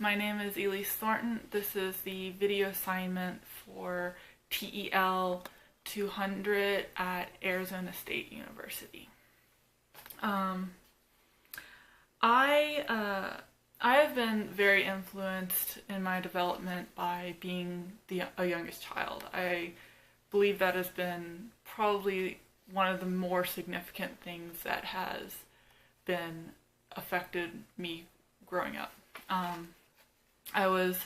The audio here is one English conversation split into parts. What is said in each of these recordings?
My name is Elise Thornton. This is the video assignment for TEL 200 at Arizona State University. I have been very influenced in my development by being a youngest child. I believe that has been probably one of the more significant things that has been affected me growing up. I was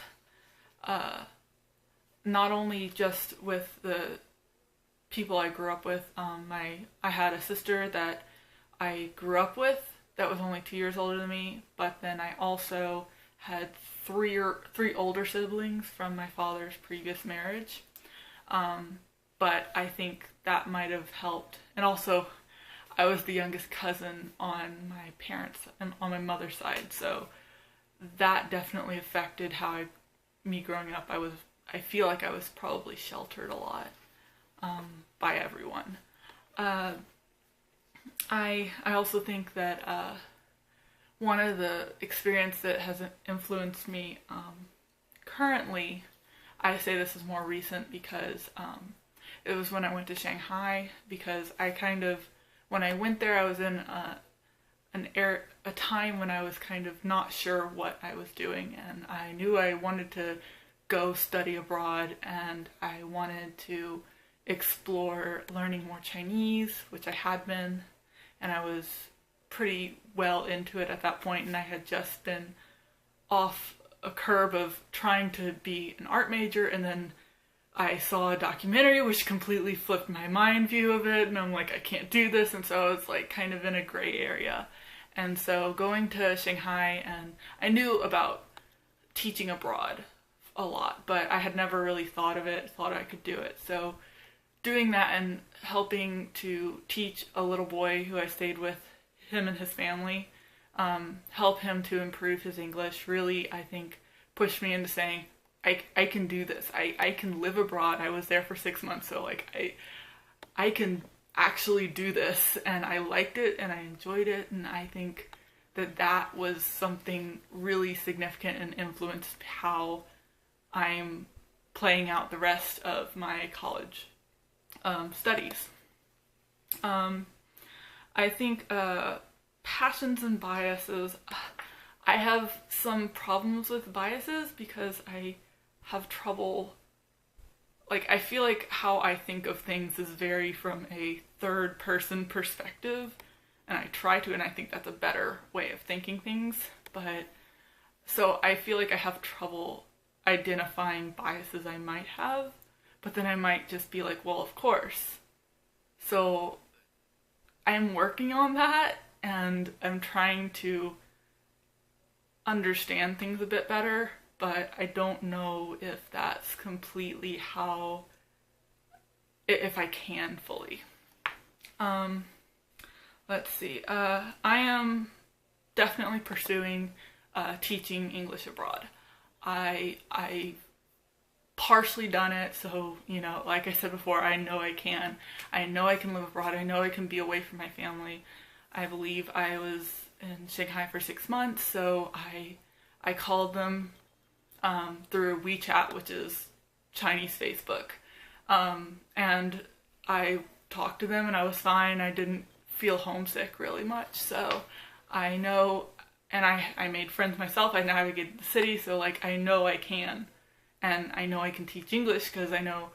not only just with the people I grew up with. I had a sister that I grew up with that was only 2 years older than me, but then I also had three older siblings from my father's previous marriage. But I think that might have helped. And also, I was the youngest cousin on my parents and on my mother's side, so that definitely affected me growing up. I feel like I was probably sheltered a lot by everyone. I also think that one of the experiences that has influenced me currently, I say this is more recent because it was when I went to Shanghai, because when I went there, I was in a time when I was kind of not sure what I was doing, and I knew I wanted to go study abroad, and I wanted to explore learning more Chinese, which I had been, and I was pretty well into it at that point, and I had just been off a curve of trying to be an art major, and then I saw a documentary which completely flipped my mind view of it, and I'm like, I can't do this, and so I was like kind of in a gray area. And so going to Shanghai, and I knew about teaching abroad a lot, but I had never really thought of it, thought I could do it. So doing that and helping to teach a little boy who I stayed with, him and his family, help him to improve his English, really, I think, pushed me into saying, I can do this. I can live abroad. I was there for 6 months, so like I can actually do this, and I liked it and I enjoyed it, and I think that was something really significant and influenced how I'm playing out the rest of my college studies. I think passions and biases, I have some problems with biases because I have trouble, like, I feel like how I think of things is very from a third person perspective, and I try to, and I think that's a better way of thinking things, but so I feel like I have trouble identifying biases I might have, but then I might just be like, well, of course. So I'm working on that, and I'm trying to understand things a bit better, but I don't know if that's completely if I can fully. Let's see. I am definitely pursuing teaching English abroad. I partially done it, so, like I said before, I know I can. I know I can live abroad. I know I can be away from my family. I believe I was in Shanghai for 6 months, so I called them through WeChat, which is Chinese Facebook, and I talked to them, and I was fine. I didn't feel homesick really much, so I know, and I made friends myself. I navigated the city, so like I know I can, and I know I can teach English because I know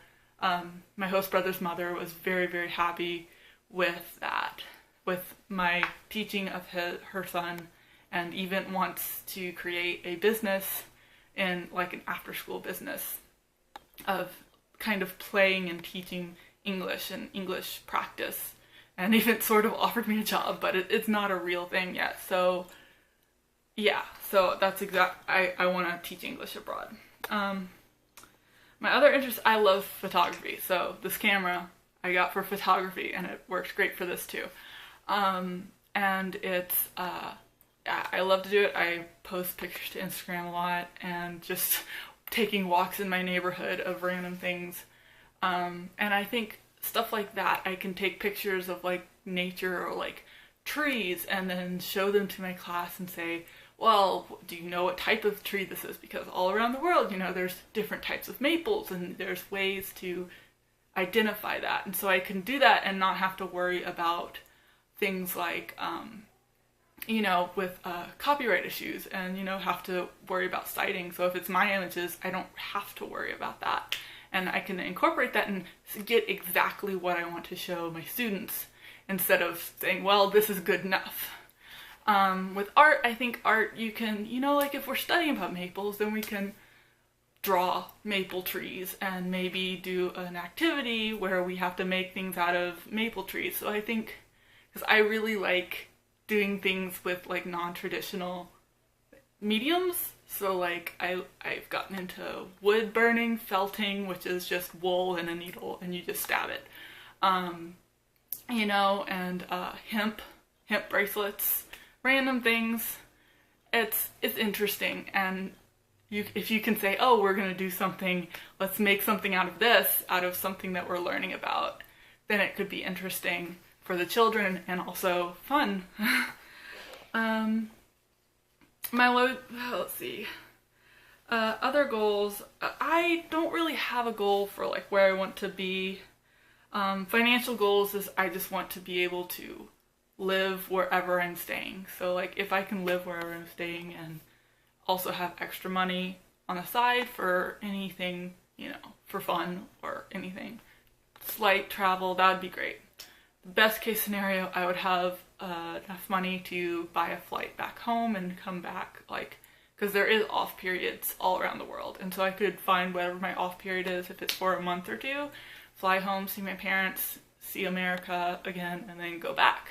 my host brother's mother was very, very happy with that, with my teaching of her son, and even wants to create a business in like an after-school business of kind of playing and teaching English and English practice, and even sort of offered me a job, but it's not a real thing yet. So yeah, so that's I want to teach English abroad. My other interest, I love photography, so this camera I got for photography, and it works great for this too. And it's, I love to do it. I post pictures to Instagram a lot, and just taking walks in my neighborhood of random things. And I think stuff like that, I can take pictures of like nature or like trees and then show them to my class and say, well, do you know what type of tree this is? Because all around the world, there's different types of maples and there's ways to identify that. And so I can do that and not have to worry about things like, with copyright issues and, have to worry about citing. So if it's my images, I don't have to worry about that. And I can incorporate that and get exactly what I want to show my students instead of saying, well, this is good enough. With art, I think art, you can, like if we're studying about maples, then we can draw maple trees and maybe do an activity where we have to make things out of maple trees. So I think, because I really like doing things with like non-traditional mediums. So like I've gotten into wood burning, felting, which is just wool and a needle and you just stab it. And hemp bracelets, random things. It's interesting, and if you can say, oh, we're gonna do something, let's make something out of this, out of something that we're learning about, then it could be interesting for the children and also fun. Let's see. Other goals, I don't really have a goal for like where I want to be. Financial goals is I just want to be able to live wherever I'm staying. So like if I can live wherever I'm staying and also have extra money on the side for anything, for fun or anything, slight travel, that would be great. The best case scenario, I would have enough money to buy a flight back home and come back, because there is off periods all around the world, and so I could find whatever my off period is, if it's for a month or two, fly home, see my parents, see America again, and then go back.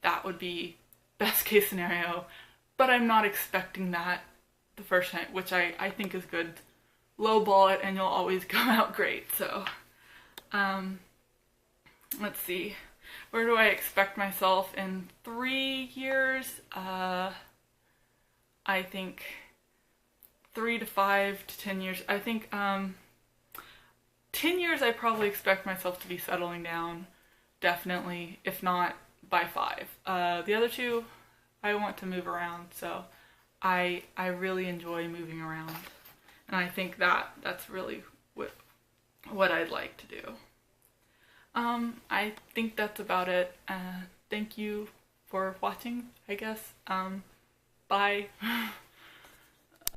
That would be best case scenario, but I'm not expecting that the first time, which I think is good. Lowball it and you'll always come out great. So, let's see. Where do I expect myself in 3 years? I think 3 to 5 to 10 years. I think 10 years I probably expect myself to be settling down, definitely, if not by 5. The other 2, I want to move around, so I really enjoy moving around, and I think that's really what I'd like to do. I think that's about it. Thank you for watching, I guess. Bye.